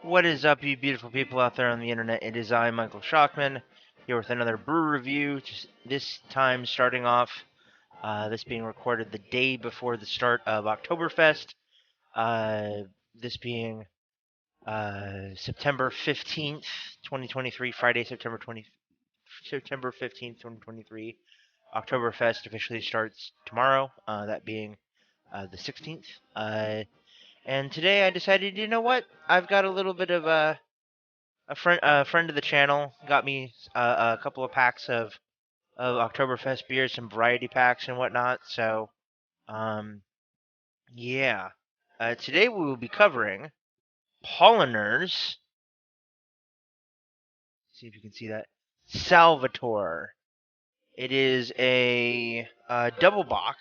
What is up, you beautiful people out there on the internet? It is I, Michael Shockman, here with another brew review. Just this time starting off, this being recorded the day before the start of Oktoberfest. This being September 15th, 2023, Friday, September 15th, 2023. Oktoberfest officially starts tomorrow, that being the 16th. And today I decided, you know what? I've got a little bit of a friend of the channel got me a couple of packs of Oktoberfest beers, some variety packs and whatnot. So, um, yeah. Today we will be covering Paulaner's. See if you can see that. Salvator. It is a double bock,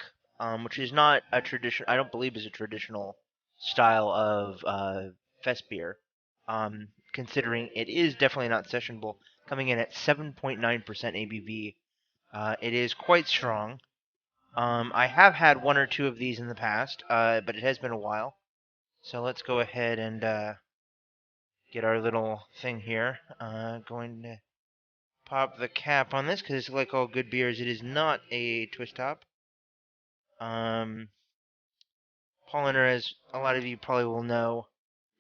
which is not a tradition. I don't believe is a traditional style of fest beer. Considering it is definitely not sessionable, coming in at 7.9% ABV. It is quite strong. I have had one or two of these in the past, but it has been a while. So let's go ahead and get our little thing here. Going to pop the cap on this because, like all good beers, it is not a twist top. Um, Paulaner, as a lot of you probably will know,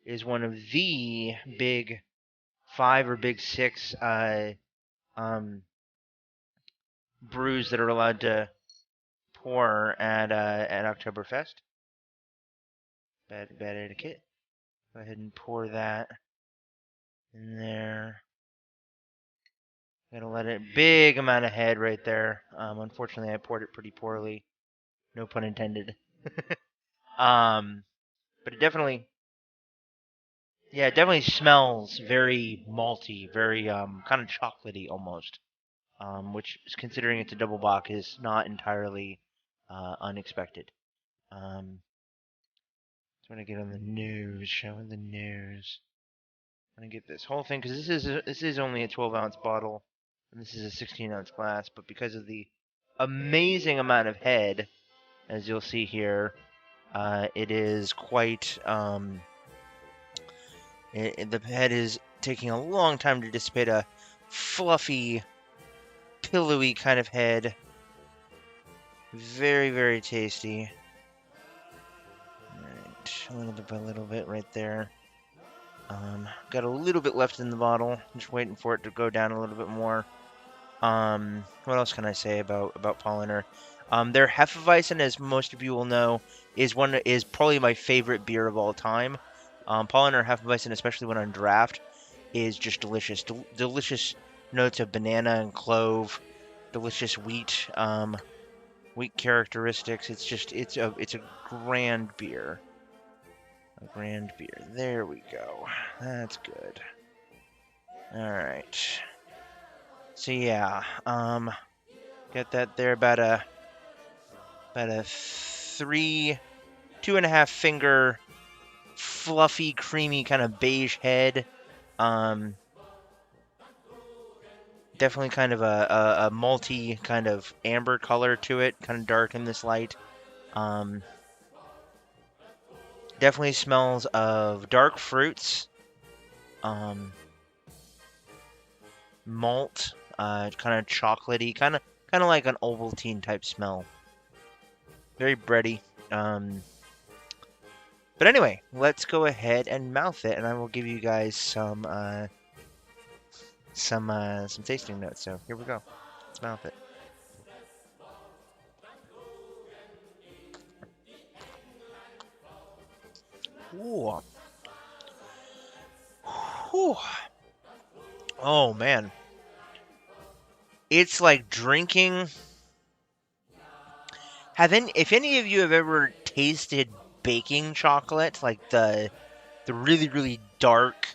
is one of the big five or big six um, brews that are allowed to pour at Oktoberfest. Bad etiquette. Go ahead and pour that in there. Gotta let it big amount of head right there. Unfortunately, I poured it pretty poorly. No pun intended. But it definitely, yeah, it definitely smells very malty, very kind of chocolatey almost. Which, considering it's a double bock, is not entirely unexpected. Um, so I'm gonna get on the news, showing the news. I'm gonna get this whole thing because this is only a 12-ounce bottle, and this is a 16-ounce glass. But because of the amazing amount of head, as you'll see here, it is quite. The head is taking a long time to dissipate. A fluffy, pillowy kind of head. Very, very tasty. Alright, a little bit right there. Got a little bit left in the bottle. Just waiting for it to go down a little bit more. What else can I say about Paulaner? Their Hefeweizen, as most of you will know, is probably my favorite beer of all time. Paulaner Hefeweizen, especially when on draft, is just delicious. Delicious notes of banana and clove, delicious wheat characteristics. It's a grand beer. A grand beer. There we go. That's good. All right. So yeah, got that there about a 2.5 finger, fluffy, creamy kind of beige head. Um, Definitely kind of a malty kind of amber color to it, kind of dark in this light. Um, Definitely smells of dark fruits, um, malt, kind of chocolatey, kind of like an Ovaltine type smell. Very bready. But anyway, let's go ahead and mouth it, and I will give you guys some tasting notes. So here we go. Let's mouth it. Ooh. Whew. Oh man, it's like drinking. If any of you have ever tasted baking chocolate, like the really really dark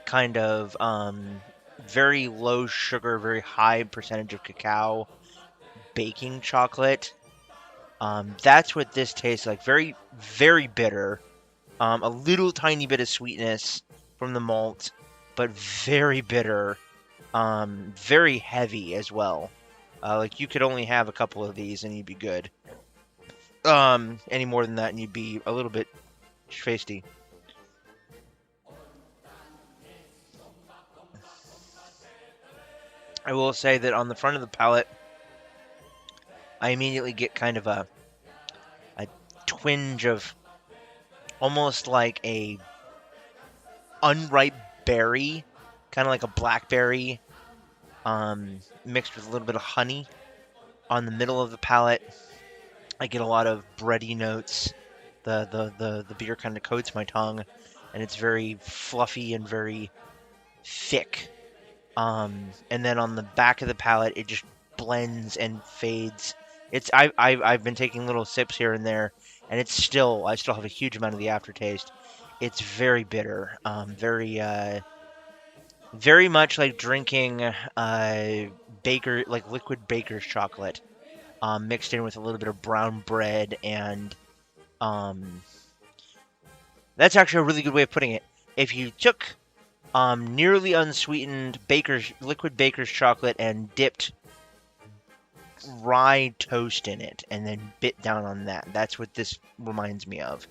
kind of very low sugar, very high percentage of cacao baking chocolate, that's what this tastes like. Very very bitter. A little tiny bit of sweetness from the malt, but very bitter. Very heavy as well. Like you could only have a couple of these and you'd be good. Any more than that and you'd be a little bit feisty. I will say that on the front of the palate, I immediately get kind of a twinge of almost like a unripe berry, kind of like a blackberry, mixed with a little bit of honey. On the middle of the palate, I get a lot of bready notes. The beer kind of coats my tongue, and it's very fluffy and very thick. And then on the back of the palate, it just blends and fades. I've been taking little sips here and there, and I still have a huge amount of the aftertaste. It's very bitter, very much like drinking liquid baker's chocolate, mixed in with a little bit of brown bread, and that's actually a really good way of putting it. If you took nearly unsweetened liquid baker's chocolate and dipped rye toast in it, and then bit down on that, that's what this reminds me of.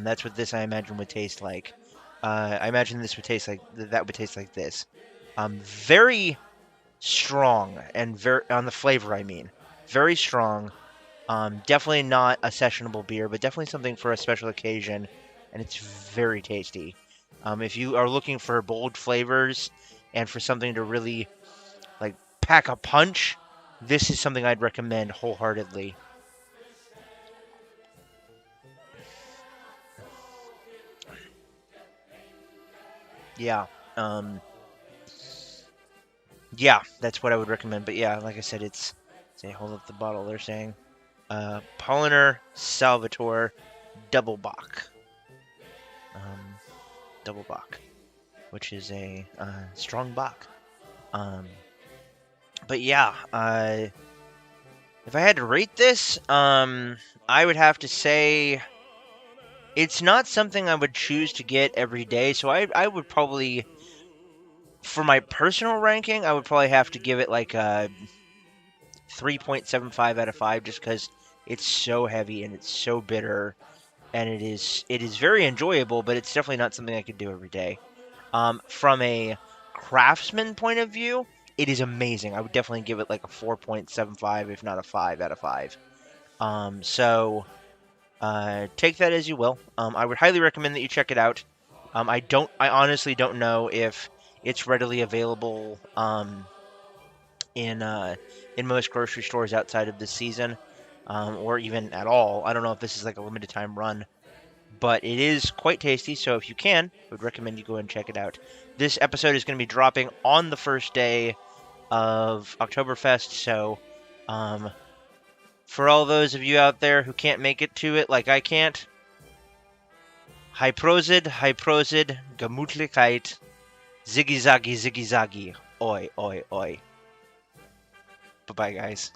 That's what this I imagine would taste like. I imagine this would taste like that would taste like this. Very strong and very on the flavor. I mean, very strong. Definitely not a sessionable beer, but definitely something for a special occasion, and it's very tasty. If you are looking for bold flavors and for something to really like pack a punch, this is something I'd recommend wholeheartedly. Yeah. Yeah, that's what I would recommend. But yeah, like I said, it's say hold up the bottle. They're saying Paulaner Salvator Double Bock. Double Bock, which is a strong bock. But yeah, if I had to rate this, I would have to say it's not something I would choose to get every day. So I would probably, for my personal ranking, I would probably have to give it like a 3.75 out of 5, just because it's so heavy and it's so bitter, and it is very enjoyable, but it's definitely not something I could do every day. From a craftsman point of view, it is amazing. I would definitely give it like a 4.75, if not a 5 out of 5. So take that as you will. I would highly recommend that you check it out. I honestly don't know if it's readily available in most grocery stores outside of this season, or even at all. I don't know if this is like a limited time run, but it is quite tasty. So if you can, I would recommend you go and check it out. This episode is going to be dropping on the first day of Oktoberfest, so for all those of you out there who can't make it to it like I can't, High Prosid, Gemütlichkeit, Ziggy Zaggy, Oi, oi, oi. Bye-bye, guys.